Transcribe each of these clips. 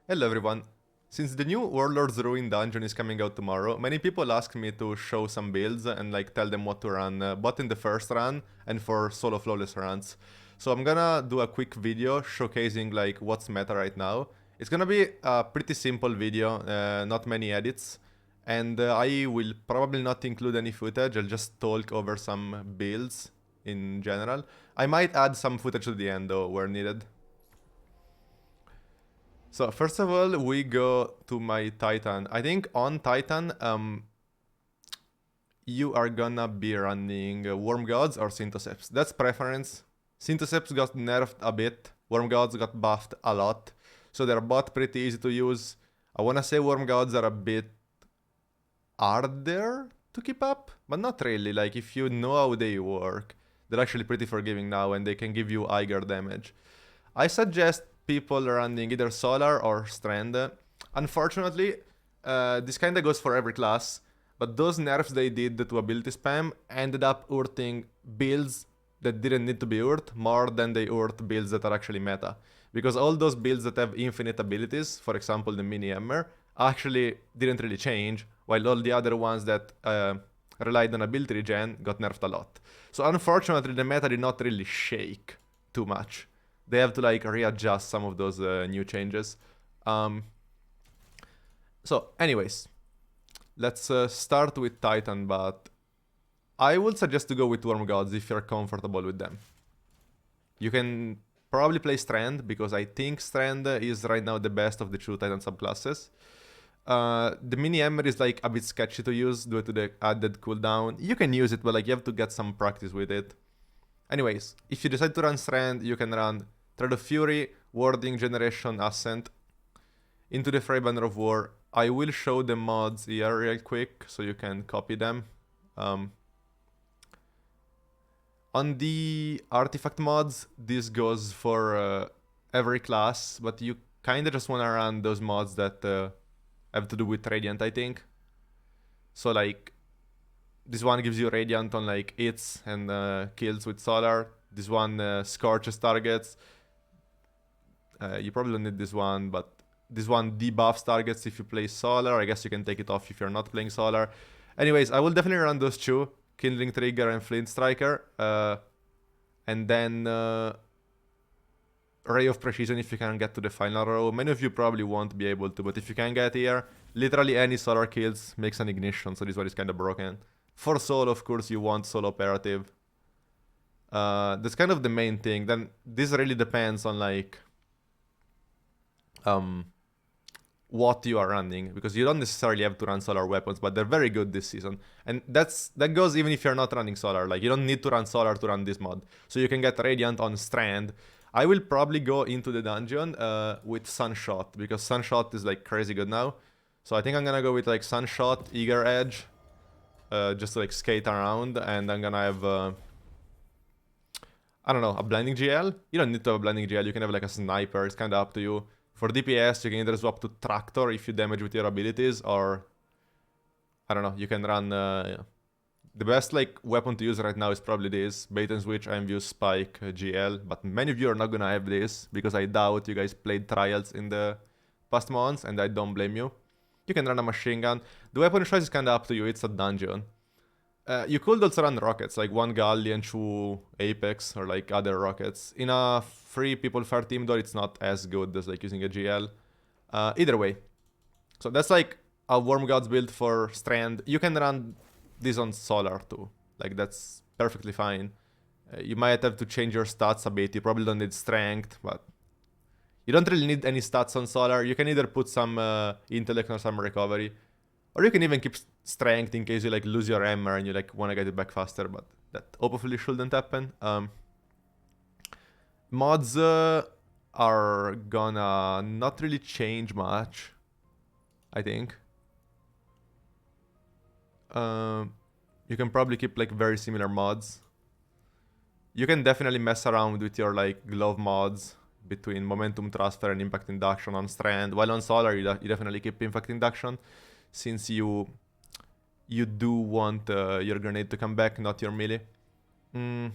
Hello everyone. Since the new Warlord's Ruin dungeon is coming out tomorrow, many people ask me to show some builds and like tell them what to run, both in the first run and for solo flawless runs. So I'm gonna do a quick video showcasing like what's meta right now. It's gonna be a pretty simple video, not many edits, and I will probably not include any footage. I'll just talk over some builds in general. I might add some footage to the end though, where needed. So first of all, we go to my Titan. I think on Titan, you are gonna be running Worm Gods or Synthoceps. That's preference. Synthoceps got nerfed a bit. Worm Gods got buffed a lot. So they're both pretty easy to use. I wanna say Worm Gods are a bit harder to keep up, but not really. Like if you know how they work, they're actually pretty forgiving now and they can give you higher damage. I suggest people running either Solar or Strand. Unfortunately, this kinda goes for every class, but those nerfs they did to ability spam ended up hurting builds that didn't need to be hurt more than they hurt builds that are actually meta. Because all those builds that have infinite abilities, for example the Mini Hammer, actually didn't really change, while all the other ones that relied on ability regen got nerfed a lot. So unfortunately the meta did not really shake too much. They have to like readjust some of those new changes. So anyways, let's start with Titan, but I would suggest to go with Worm Gods if you're comfortable with them. You can probably play Strand, because I think Strand is right now the best of the two Titan subclasses. The Mini Hammer is like a bit sketchy to use due to the added cooldown. You can use it, but like you have to get some practice with it. Anyways, if you decide to run Strand, you can run Thread of Fury, Warding Generation Ascent into the Fray Banner of War. I will show the mods here real quick so you can copy them. On the artifact mods, this goes for every class, but you kinda just wanna run those mods that have to do with Radiant, I think. So like, this one gives you Radiant on like hits and kills with Solar. This one scorches targets. You probably don't need this one, but this one debuffs targets if you play Solar. I guess you can take it off if you're not playing Solar. Anyways, I will definitely run those two, Kindling Trigger and Flint Striker. And then Ray of Precision if you can get to the final row. Many of you probably won't be able to, but if you can get here, literally any Solar kills makes an ignition, so this one is kind of broken. For solo, of course, you want solo operative. That's kind of the main thing. Then this really depends on like what you are running, because you don't necessarily have to run Solar weapons, but they're very good this season. And that goes even if you're not running Solar. Like you don't need to run Solar to run this mod. So you can get Radiant on Strand. I will probably go into the dungeon with Sunshot, because Sunshot is like crazy good now. So I think I'm gonna go with like Sunshot, Eager Edge, just to like skate around, and I'm gonna have I don't know, a Blinding GL? You don't need to have a Blinding GL, you can have like a Sniper, it's kinda up to you. For DPS, you can either swap to Tractor if you damage with your abilities, or I don't know, you can run the best like weapon to use right now is probably this Bait and Switch IMView Spike GL, but many of you are not gonna have this because I doubt you guys played Trials in the past months, and I don't blame you. You can run a machine gun. The weapon choice is kinda up to you, it's a dungeon. You could also run rockets, like one Galley and two Apex, or like other rockets. In a free people fire team though, it's not as good as like using a GL. Either way. So that's like a Worm Gods build for Strand. You can run this on Solar too. Like that's perfectly fine. You might have to change your stats a bit. You probably don't need Strength, but you don't really need any stats on Solar. You can either put some Intellect or some Recovery. Or you can even keep Strength in case you like lose your hammer and you like want to get it back faster, but that hopefully shouldn't happen. Mods are gonna not really change much, I think. You can probably keep like very similar mods. You can definitely mess around with your like glove mods between momentum transfer and impact induction on Strand, while on Solar you definitely keep impact induction, since you do want your grenade to come back, not your melee. Yeah,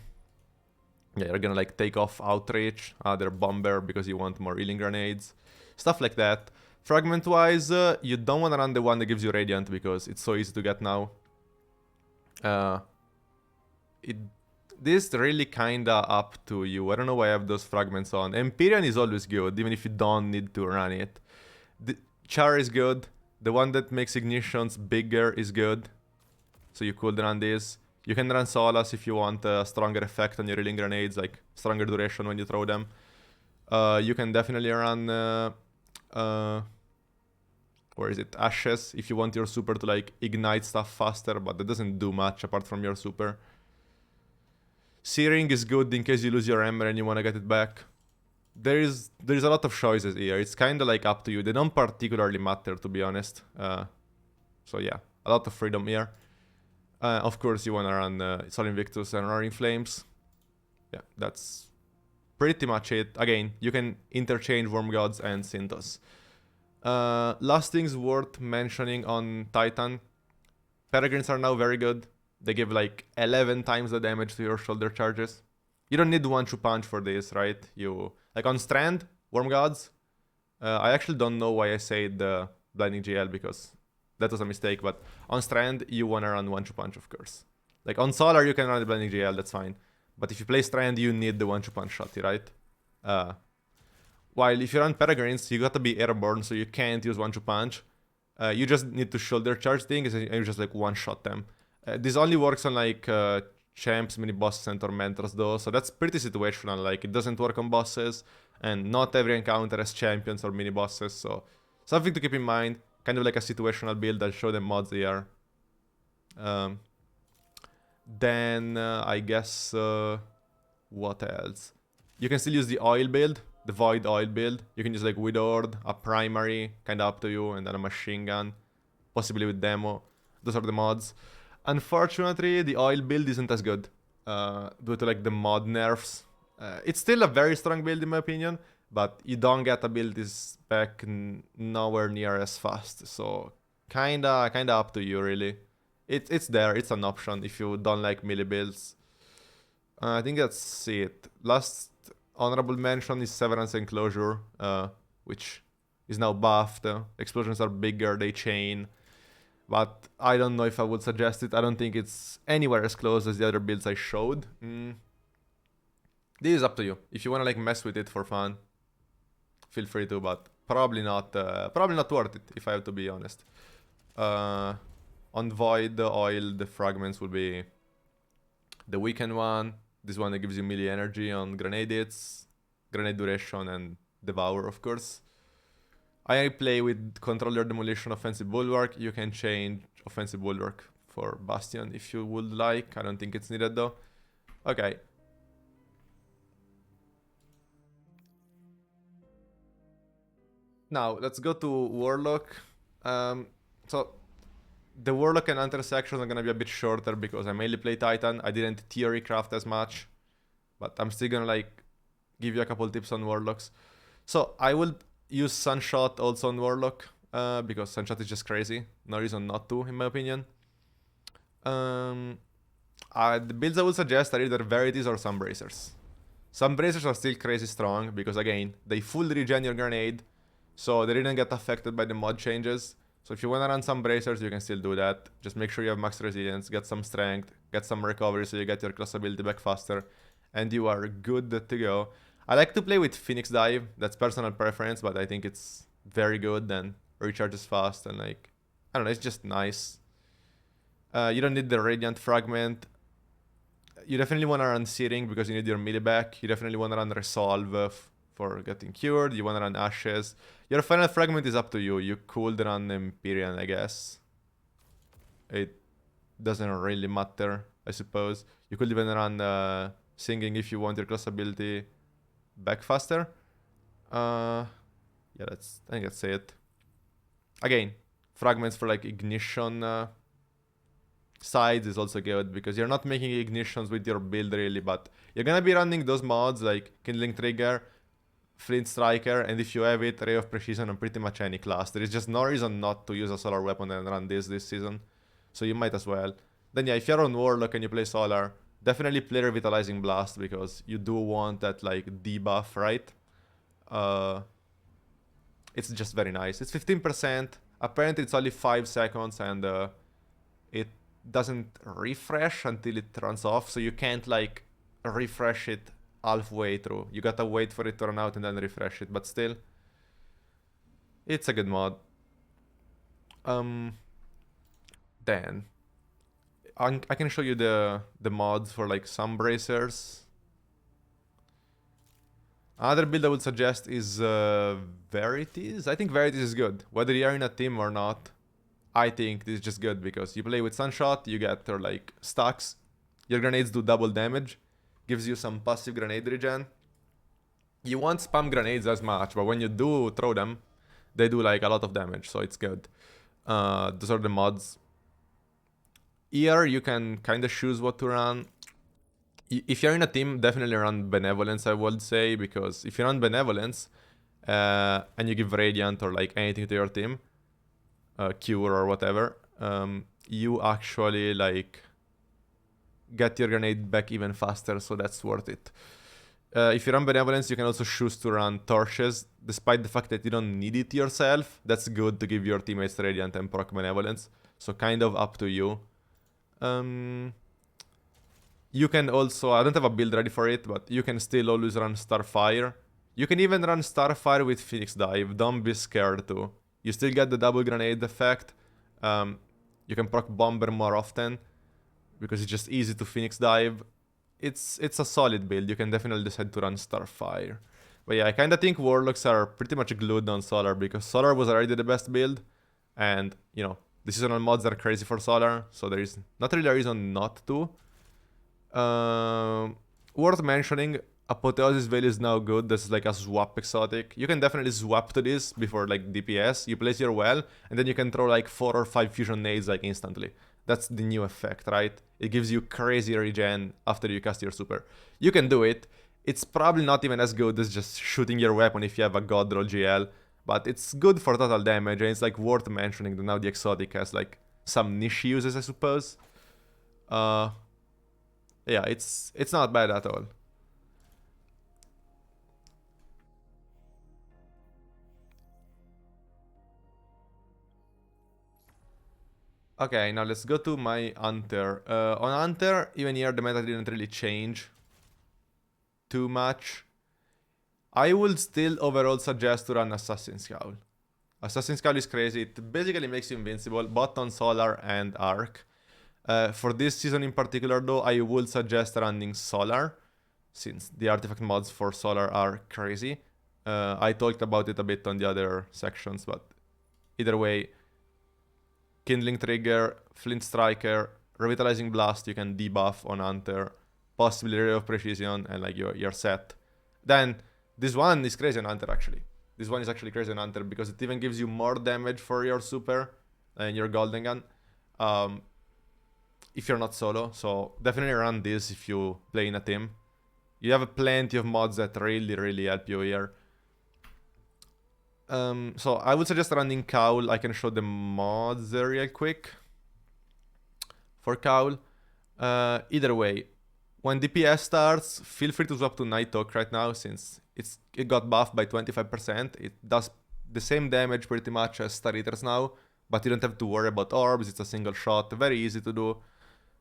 you're gonna like take off Outreach, other Bomber, because you want more healing grenades. Stuff like that. Fragment-wise, you don't want to run the one that gives you Radiant because it's so easy to get now. This really kinda up to you. I don't know why I have those fragments on. Empyrean is always good, even if you don't need to run it. The Char is good. The one that makes ignitions bigger is good. So you could run this. You can run Solas if you want a stronger effect on your healing grenades, like stronger duration when you throw them. You can definitely run... where is it? Ashes, if you want your super to like ignite stuff faster, but that doesn't do much apart from your super. Searing is good in case you lose your Ember and you want to get it back. There's a lot of choices here. It's kind of like up to you. They don't particularly matter, to be honest. So yeah, a lot of freedom here. Of course, you want to run Sol Invictus and Roaring Flames. Yeah, that's pretty much it. Again, you can interchange Worm Gods and Synthos. Last things worth mentioning on Titan. Peregrines are now very good. They give like 11 times the damage to your shoulder charges. You don't need 1-2 punch for this, right? You like on Strand, Worm Gods. I actually don't know why I said Blinding GL because that was a mistake. But on Strand, you wanna run 1-2 punch, of course. Like on Solar, you can run the Blinding GL, that's fine. But if you play Strand, you need the 1-2 punch shot, right? While if you run Peregrines, you gotta be airborne, so you can't use 1-2 punch. You just need to shoulder charge things and you just like one-shot them. This only works on like champs, mini bosses, and tormentors though, so that's pretty situational. Like it doesn't work on bosses, and not every encounter has champions or mini bosses, so something to keep in mind. Kind of like a situational build. I'll show the mods here. Then I guess what else? You can still use the oil build, the void oil build. You can use like Widowed, a primary, kind of up to you, and then a machine gun, possibly with demo. Those are the mods. Unfortunately, the oil build isn't as good due to like the mod nerfs. It's still a very strong build in my opinion, but you don't get abilities back nowhere near as fast. So kinda up to you really. It's there, it's an option if you don't like melee builds. I think that's it. Last honorable mention is Severance Enclosure, which is now buffed. Explosions are bigger, they chain. But I don't know if I would suggest it. I don't think it's anywhere as close as the other builds I showed. This is up to you. If you want to like mess with it for fun, feel free to, but probably not worth it, if I have to be honest. On Void, the oil, the fragments will be the weakened one. This one that gives you melee energy on grenade hits, grenade duration, and Devour, of course. I play with Controller Demolition Offensive Bulwark. You can change Offensive Bulwark for Bastion if you would like. I don't think it's needed though. Okay. Now, let's go to Warlock. So, the Warlock and Hunter sections are gonna be a bit shorter because I mainly play Titan. I didn't theory craft as much. But I'm still gonna like give you a couple tips on Warlocks. So, I will use Sunshot also on Warlock, because Sunshot is just crazy. No reason not to, in my opinion. The builds I would suggest are either Verities or Sunbracers. Sunbracers are still crazy strong, because again, they full regen your grenade, so they didn't get affected by the mod changes. So if you want to run Sunbracers, you can still do that. Just make sure you have max resilience, get some strength, get some recovery so you get your class ability back faster, and you are good to go. I like to play with Phoenix Dive, that's personal preference, but I think it's very good and recharges fast and like, I don't know, it's just nice. You don't need the Radiant Fragment. You definitely want to run Searing because you need your melee back. You definitely want to run Resolve for getting cured. You want to run Ashes. Your final fragment is up to you. You could run Empyrean, I guess. It doesn't really matter, I suppose. You could even run Singing if you want your class ability back faster. Yeah, I think that's it. Again, fragments for like ignition sides is also good because you're not making ignitions with your build really, but you're gonna be running those mods like Kindling Trigger, Flint Striker, and if you have it, Ray of Precision on pretty much any class. There is just no reason not to use a solar weapon and run this season, so you might as well. Then yeah, if you're on Warlock and you play solar, definitely play Revitalizing Blast because you do want that like debuff, right? it's just very nice. It's 15%. Apparently it's only 5 seconds and it doesn't refresh until it runs off, so you can't like refresh it halfway through. You gotta wait for it to run out and then refresh it, but still, it's a good mod. Then I can show you the mods for like some bracers. Another build I would suggest is Verities. I think Verities is good, whether you're in a team or not. I think this is just good because you play with Sunshot, you get their like stacks, your grenades do double damage, gives you some passive grenade regen. You won't spam grenades as much, but when you do throw them, they do like a lot of damage, so it's good. Those are the mods. Here you can kind of choose what to run. If you're in a team, definitely run Benevolence, I would say, because if you run Benevolence and you give Radiant or like anything to your team, Cure or whatever, you actually like get your grenade back even faster, so that's worth it. If you run Benevolence, you can also choose to run Torches, despite the fact that you don't need it yourself. That's good to give your teammates Radiant and proc Benevolence, so kind of up to you. You can also, I don't have a build ready for it, but you can still always run Starfire. You can even run Starfire with Phoenix Dive, don't be scared to. You still get the double grenade effect. You can proc Bomber more often, because it's just easy to Phoenix Dive. It's a solid build, you can definitely decide to run Starfire. But yeah, I kinda think Warlocks are pretty much glued on Solar, because Solar was already the best build, and, you know, the seasonal mods are crazy for Solar, so there is not really a reason not to. Worth mentioning, Apotheosis Veil is now good. This is like a swap exotic. You can definitely swap to this before like DPS. You place your well, and then you can throw like 4 or 5 fusion nades like instantly. That's the new effect, right? It gives you crazy regen after you cast your super. You can do it. It's probably not even as good as just shooting your weapon if you have a god roll GL, but it's good for total damage, and it's like worth mentioning that now the exotic has like some niche uses, I suppose. Yeah, it's not bad at all. Okay, now let's go to my Hunter. On Hunter, even here the meta didn't really change too much. I would still overall suggest to run Assassin's Scowl. Assassin's Scowl is crazy. It basically makes you invincible, both on Solar and Arc. For this season in particular though, I would suggest running Solar, since the artifact mods for Solar are crazy. I talked about it a bit on the other sections, but either way, Kindling Trigger, Flint Striker, Revitalizing Blast, you can debuff on Hunter, possibly Ray of Precision, and like you're set. Then, this one is crazy on Hunter actually. This one is actually crazy on Hunter because it even gives you more damage for your super and your Golden Gun. If you're not solo, so definitely run this if you play in a team. You have plenty of mods that really help you here. So I would suggest running Cowl. I can show the mods real quick. For Cowl, either way, when DPS starts, feel free to swap to Nighthawk right now, since it got buffed by 25%. It does the same damage pretty much as Star Eaters now, but you don't have to worry about orbs. It's a single shot, very easy to do.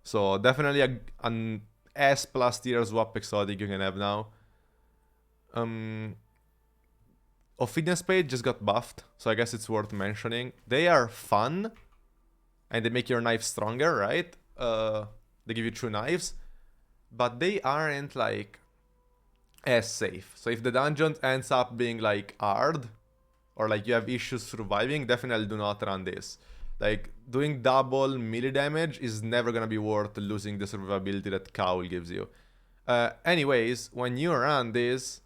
So definitely an S plus tier swap exotic you can have now. Ophidian Spade just got buffed, so I guess it's worth mentioning. They are fun, and they make your knife stronger, right? They give you 2 knives, but they aren't like as safe. So if the dungeon ends up being like hard, or like you have issues surviving, definitely do not run this. Like, doing double melee damage is never gonna be worth losing the survivability that Cowl gives you. Anyways, when you run this,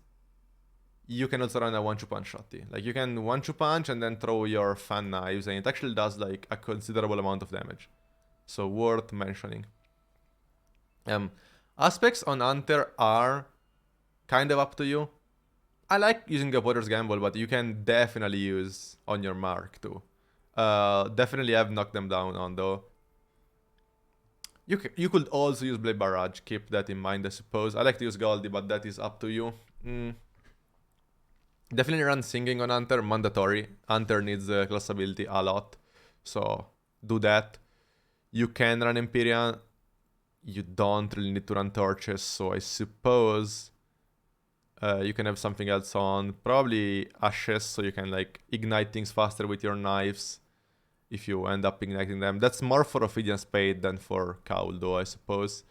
you can also run a 1-2 punch shotty. Like, you can 1-2 punch and then throw your fan knives, and it actually does like a considerable amount of damage. So worth mentioning. Aspects on Hunter are kind of up to you. I like using the Potter's Gamble, but you can definitely use on your mark too. Definitely have knocked them down on though. You could also use Blade Barrage, keep that in mind I suppose. I like to use Goldie, but that is up to you. Definitely run Singing on Hunter, mandatory. Hunter needs class ability a lot, so do that. You can run Empyrean. You don't really need to run Torches, so I suppose you can have something else on. Probably Ashes, so you can like ignite things faster with your knives if you end up igniting them. That's more for Ophidian Spade than for Cowl, though, I suppose.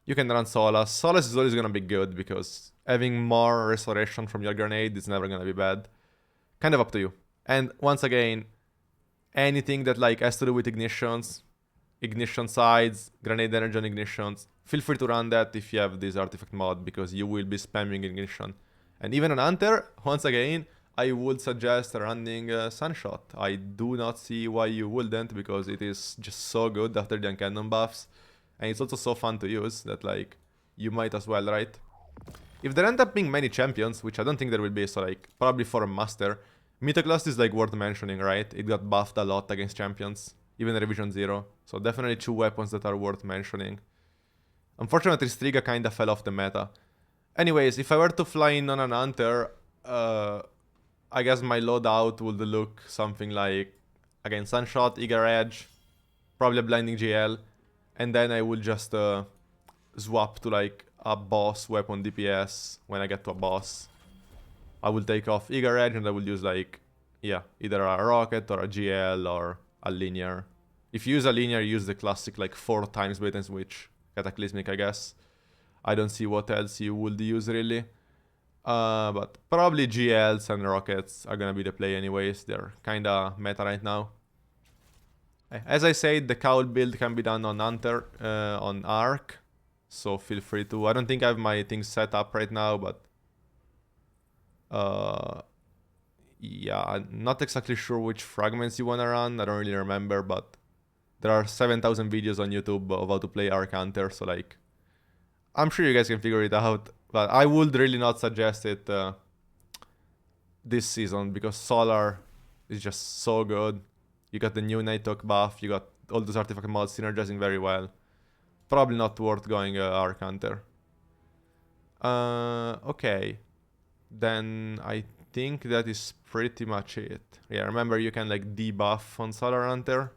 You can run Solace. Solace is always gonna be good because having more restoration from your grenade is never gonna be bad. Kind of up to you. And once again, anything that like has to do with ignitions, ignition sides, grenade energy on ignitions, feel free to run that if you have this artifact mod because you will be spamming ignition. And even on Hunter, once again, I would suggest running Sunshot. I do not see why you wouldn't because it is just so good after the Uncannon buffs. And it's also so fun to use that like you might as well, right? If there end up being many champions, which I don't think there will be, so like probably for a master, Mythoclast is like worth mentioning, right? It got buffed a lot against champions, even Revision 0. So definitely 2 weapons that are worth mentioning. Unfortunately, Striga kinda fell off the meta. Anyways, if I were to fly in on an Hunter, I guess my loadout would look something like, again, Sunshot, Eager Edge, probably a Blinding GL, and then I will just swap to like a boss weapon DPS when I get to a boss. I will take off Eager Edge and I will use like, yeah, either a rocket or a GL or a linear. If you use a linear, use the classic like 4 times bait and switch. Cataclysmic, I guess. I don't see what else you would use really. But probably GLs and rockets are gonna be the play anyways. They're kinda meta right now. As I said, the Cowl build can be done on Hunter, on Arc. So feel free to. I don't think I have my things set up right now, but yeah, I'm not exactly sure which fragments you wanna run. I don't really remember, but there are 7,000 videos on YouTube of how to play Arc Hunter. So like, I'm sure you guys can figure it out. But I would really not suggest it this season because Solar is just so good. You got the new Night Talk buff, you got all those artifact mods synergizing very well. Probably not worth going Arc Hunter. Okay. Then I think that is pretty much it. Yeah, remember you can like debuff on Solar Hunter.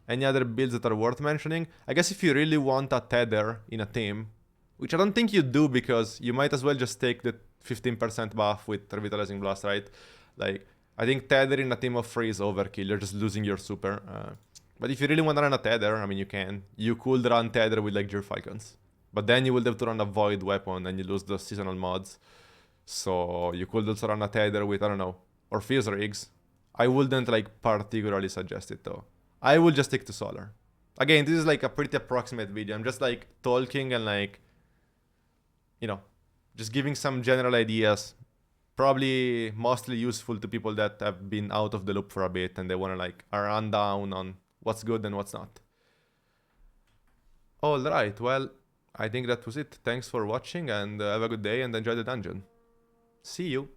Any other builds that are worth mentioning? I guess if you really want a tether in a team, which I don't think you do because you might as well just take the 15% buff with Revitalizing Blast, right? Like, I think tether in a team of 3 is overkill, you're just losing your super. But if you really want to run a tether, I mean you can. You could run tether with like Gear Falcons. But then you will have to run a void weapon and you lose the seasonal mods. So you could also run a tether with, I don't know, Orpheus Rigs. I wouldn't like particularly suggest it though. I will just stick to Solar. Again, this is like a pretty approximate video. I'm just like talking and like, you know, just giving some general ideas. Probably mostly useful to people that have been out of the loop for a bit and they want to like a rundown on what's good and what's not. Alright, well, I think that was it. Thanks for watching and have a good day and enjoy the dungeon. See you!